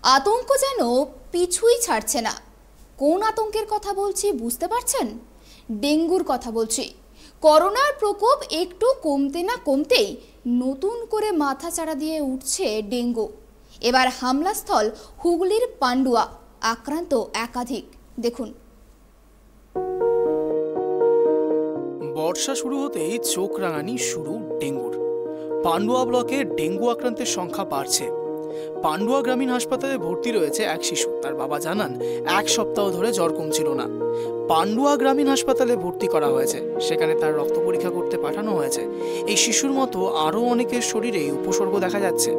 আতঙ্ক যেন পিছুই ছাড়ছে না। কোন আতঙ্কের কথা বলছি বুঝতে পারছেন? ডেঙ্গুর কথা বলছি। করোনার প্রকোপ একটু কমতে না কমতেই নতুন করে মাথাচাড়া দিয়ে উঠছে ডেঙ্গু। এবার হামলাস্থল হুগলির পান্ডুয়া, আক্রান্ত একাধিক। দেখুন। বর্ষা শুরু হতেই চোখ রাঙানি শুরু ডেঙ্গুর। পান্ডুয়া ব্লকে ডেঙ্গু আক্রান্তের সংখ্যা বাড়ছে। পান্ডুয়া গ্রামীণ হাসপাতালে ভর্তি রয়েছে এক শিশু। তার বাবা জানান, এক সপ্তাহ ধরে জ্বর কমছিল না। পান্ডুয়া গ্রামীণ হাসপাতালে ভর্তি করা হয়েছে, সেখানে তার রক্ত পরীক্ষা করতে পাঠানো হয়েছে। এই শিশুর মতো আরও অনেকের শরীরে উপসর্গ দেখা যাচ্ছে।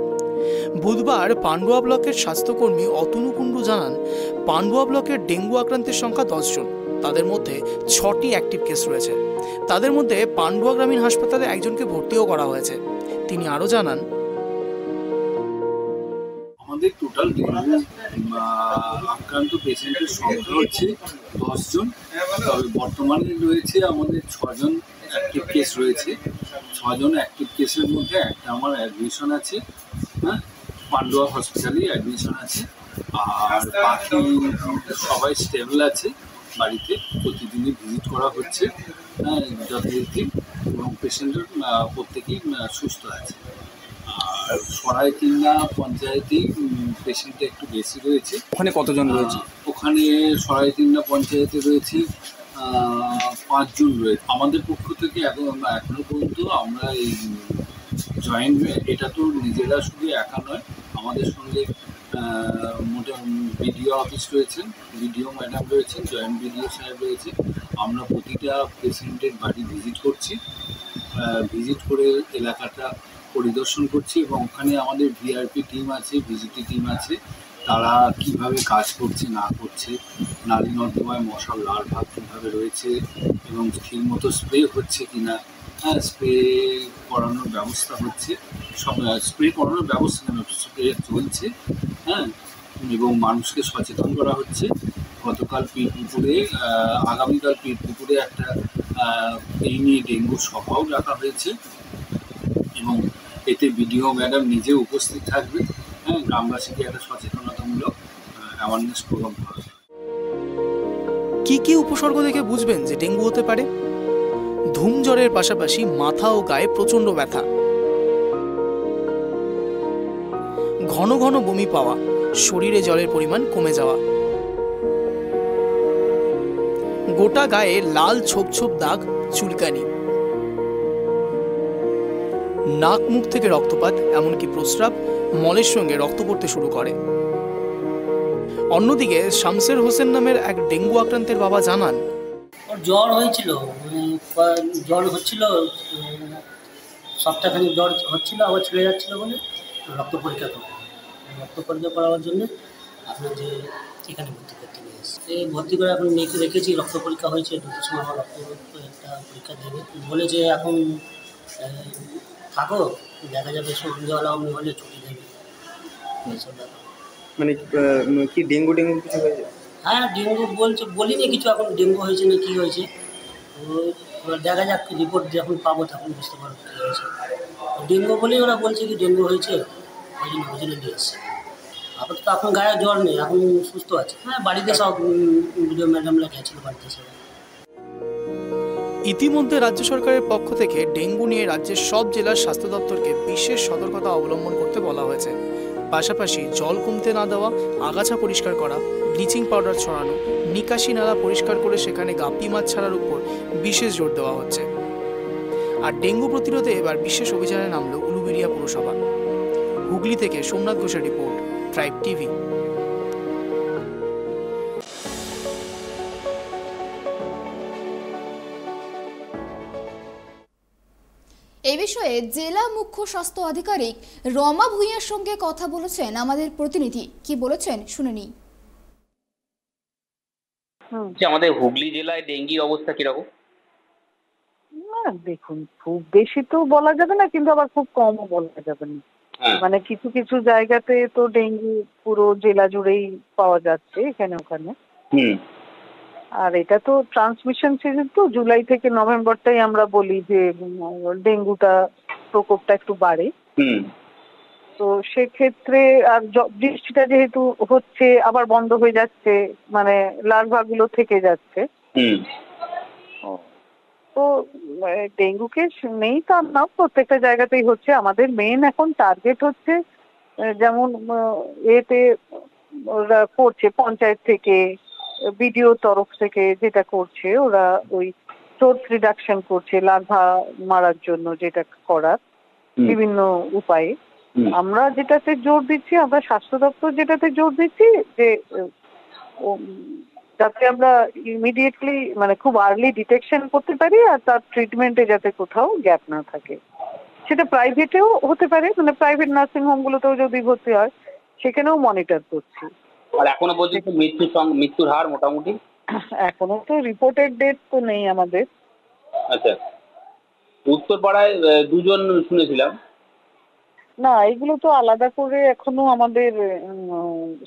বুধবার পান্ডুয়া ব্লকের স্বাস্থ্যকর্মী অতনু কুণ্ডু জানান, পান্ডুয়া ব্লকের ডেঙ্গু আক্রান্তের সংখ্যা 10 জন। তাদের মধ্যে 6টি অ্যাক্টিভ কেস রয়েছে। তাদের মধ্যে পান্ডুয়া গ্রামীণ হাসপাতালে একজনকে ভর্তিও করা হয়েছে। তিনি আরও জানান, আমাদের টোটাল আক্রান্ত পেশেন্টের সংখ্যা হচ্ছে 10 জন। তবে বর্তমানে রয়েছে আমাদের 6 জন অ্যাক্টিভ কেস রয়েছে। 6 জন অ্যাক্টিভ কেসের মধ্যে একটা আমার অ্যাডমিশন আছে, হ্যাঁ, পান্ডুয়া হসপিটালে অ্যাডমিশন আছে। আর বাকি সবাই স্টেবল আছে, বাড়িতে প্রতিদিনই ভিজিট করা হচ্ছে, হ্যাঁ, যথারীতি, এবং পেশেন্টের প্রত্যেকেই সুস্থ আছে। আর সরাইতিন্না পঞ্চায়েতে পেশেন্টটা একটু বেশি রয়েছে। ওখানে কতজন রয়েছে? ওখানে সরাইতিন্না পঞ্চায়েতে রয়েছে 5 জন রয়েছে। আমাদের পক্ষ থেকে এখনো পর্যন্ত আমরা এই জয়েন্ট, এটা তো নিজেরা শুধু একা নয়, আমাদের সঙ্গে বিডিও অফিস রয়েছেন, বিডিও ম্যাডাম রয়েছেন, জয়েন্ট বিডিও সাহেব রয়েছে। আমরা প্রতিটা পেশেন্টের বাড়ি ভিজিট করছি, ভিজিট করে এলাকাটা পরিদর্শন করছি, এবং ওখানে আমাদের ভিআরপি টিম আছে, ভিজিটি টিম আছে। তারা কিভাবে কাজ করছে না করছে, নালী নর্দমায় মশার লার্ভা কীভাবে রয়েছে, এবং ঠিকমতো স্প্রে হচ্ছে কিনা, হ্যাঁ, স্প্রে করানোর ব্যবস্থা হচ্ছে, সব স্প্রে করানোর ব্যবস্থা কেন, স্প্রে চলছে, হ্যাঁ, এবং মানুষকে সচেতন করা হচ্ছে। গতকাল পীরপুকুরে, আগামীকাল পীরপুকুরে একটা এই নিয়ে ডেঙ্গু সভাও রাখা হয়েছে, এবং এতে বিডিও ম্যাডাম নিজে উপস্থিত থাকবে, হ্যাঁ, গ্রামবাসীকে একটা সচেতনতামূলক অ্যাওয়ারনেস প্রোগ্রাম করা হবে। কি কি উপসর্গ দেখে বুঝবেন যে ডেঙ্গু হতে পারে? ধুম জ্বরের পাশাপাশি মাথা ও গায়ে প্রচণ্ড ব্যথা, ঘন ঘন বমি পাওয়া, শরীরে জলের পরিমাণ কমে যাওয়া, গোটা গায়ে লাল ছোপ ছোপ দাগ, চুলকানি, নাক মুখ থেকে রক্তপাত, এমনকি প্রস্রাব, মলের সঙ্গে রক্ত পড়তে শুরু করে। অন্যদিকে শামসের হোসেন নামের এক ডেঙ্গু আক্রান্তের বাবা জানান, ওর জ্বর হয়েছিল, জ্বর হচ্ছিল, সপ্তাহখানিক জ্বর হচ্ছিল, আবার ছেড়ে যাচ্ছিলো বলে রক্ত পরীক্ষা করবো। রক্ত পরীক্ষা করার জন্য আপনার যে এখানে ভর্তি করতে নিয়ে এসেছে, ভর্তি করে এখন মেয়েকে রেখেছি। রক্ত পরীক্ষা হয়েছে, 2টোর সময় আমার রক্ত একটা পরীক্ষা দেবে বলে, যে এখন থাকো, দেখা যাবে সন্ধ্যেবেলা অমনি হলে ছুটি দেবে, এইসব ব্যাপার। মানে কি ডেঙ্গু কিছু হয়েছে? হ্যাঁ, ডেঙ্গু বলছে, বলিনি কিছু, এখন ডেঙ্গু হয়েছে না কী হয়েছে, দেখা যাক, রিপোর্ট যখন পাবো তখন বুঝতে পারবো কী হয়েছে। ডেঙ্গু বলেই ওরা বলছে কি ডেঙ্গু হয়েছে, ওই জন্য নিয়ে এসছে। আপাতত এখন গায়ে জ্বর নেই, এখন সুস্থ আছে। হ্যাঁ, বাড়িতে সব ভিডিও ম্যাডামরা গেছিল, বাড়িতে সবাই। ইতিমধ্যে রাজ্য সরকারের পক্ষ থেকে ডেঙ্গু নিয়ে রাজ্যের সব জেলার স্বাস্থ্য দপ্তরকে বিশেষ সতর্কতা অবলম্বন করতে বলা হয়েছে। পাশাপাশি জল কমতে না দেওয়া, আগাছা পরিষ্কার করা, ব্লিচিং পাউডার ছড়ানো, নিকাশি নালা পরিষ্কার করে সেখানে গাপ্পি মাছ ছাড়ার উপর বিশেষ জোর দেওয়া হচ্ছে। আর ডেঙ্গু প্রতিরোধে এবার বিশেষ অভিযানে নামল উলুবেড়িয়া পুরসভা। হুগলি থেকে সোমনাথ ঘোষের রিপোর্ট, ট্রাইব টিভি। এই বিষয়ে জেলা মুখ্য স্বাস্থ্য আধিকারিক রমা ভূঁইয়ার সঙ্গে কথা বলেছেন আমাদের প্রতিনিধি। কি বলেছেন শুনে নিই। আমাদের হুগলি জেলায় ডেঙ্গি অবস্থা কিরকম? দেখুন, খুব বেশি তো বলা যাবে না, কিন্তু আবার খুব কমও বলা যাবে না। মানে কিছু কিছু জায়গাতে তো ডেঙ্গু পুরো জেলা জুড়েই পাওয়া যাচ্ছে, এখানে ওখানে। আর এটা তো ট্রান্সমিশন সিজন, তো জুলাই থেকে নভেম্বরটাই আমরা বলি যে ডেঙ্গুটা প্রকোপটা একটু বাড়ে। তো সেক্ষেত্রে আর বৃষ্টিটা যেহেতু হচ্ছে আবার বন্ধ হয়ে যাচ্ছে, মানে লার্ভা গুলো থেকে যাচ্ছে। তো ডেঙ্গু কেস নেই তা না, প্রত্যেকটা জায়গাতেই হচ্ছে। আমাদের মেন এখন টার্গেট হচ্ছে যেমন এতে ওরা করছে পঞ্চায়েত থেকে, বিডিও তরফ থেকে যেটা করছে, ওরা ওই সোর্স রিডাকশন করছে লার্ভা মারার জন্য, যেটা করার বিভিন্ন উপায়ে। আমরা যেটাতে জোর দিচ্ছি, আমরা স্বাস্থ্য দপ্তর যেটাতে জোর দিচ্ছি যে যাতে আমরা ইমিডিয়েটলি মানে খুব আর্লি ডিটেকশন করতে পারি, আর তার ট্রিটমেন্টে যাতে কোথাও গ্যাপ না থাকে। সেটা প্রাইভেটেও হতে পারে, মানে প্রাইভেট নার্সিং হোমগুলোতেও যদি ভর্তি হয় সেখানেও মনিটর করছি। আর এখনো পর্যন্ত মৃত্যুর হার মোটামুটি এখনো তো রিপোর্টেড ডেট তো নেই আমাদের। আচ্ছা, উত্তরপাড়ায় 2 জন শুনেছিলাম। না, এগুলো তো আলাদা করে এখনো আমাদের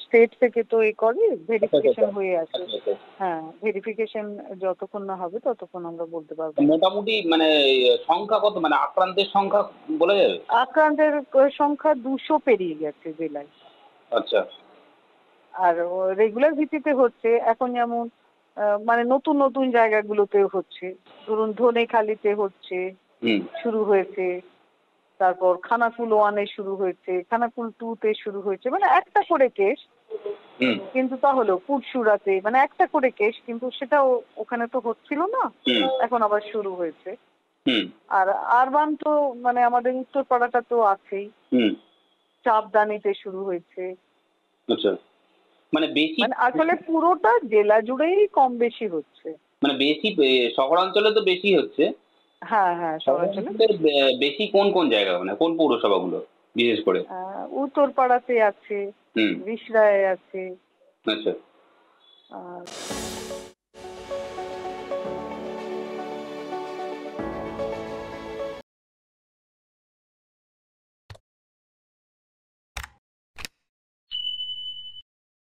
স্টেট থেকে তো করে ভেরিফিকেশন হয়ে আছে। হ্যাঁ, ভেরিফিকেশন যতক্ষণ না হবে ততক্ষণ আমরা বলতে পারবো। মোটামুটি মানে সংখ্যা কত, মানে আক্রান্তের সংখ্যা বলা যাবে? আক্রান্তের সংখ্যা 200 পেরিয়ে গেছে জেলায়। আচ্ছা। আর রেগুলার ভিত্তিতে হচ্ছে এখন, যেমন মানে নতুন নতুন জায়গাগুলোতে হচ্ছে, ধরুন ধনেখালিতে হচ্ছে, শুরু হয়েছে, তারপর খানাকুল 1-এ শুরু হয়েছে, খানাকুল 2-তে শুরু হয়েছে, মানে একটা করে কেস। কিন্তু তাহলেও পুরসুরাতে মানে একটা করে কেস, কিন্তু সেটাও ওখানে তো হচ্ছিল না, এখন আবার শুরু হয়েছে। আর আরবান তো মানে আমাদের উত্তরপাড়াটা তো আছেই, চাপদানিতে শুরু হয়েছে। আচ্ছা, মানে বেশি মানে আসলে পুরোটা জেলা জুড়েই কম বেশি হচ্ছে, মানে বেশি শহরাঞ্চলে তো বেশি হচ্ছে। হ্যাঁ হ্যাঁ, শহরাঞ্চলে বেশি কোন কোন জায়গা, মানে কোন পৌরসভাগুলো বিশেষ করে? উত্তরপাড়াতে আছে, রিষড়ায় আছে। আচ্ছা। আর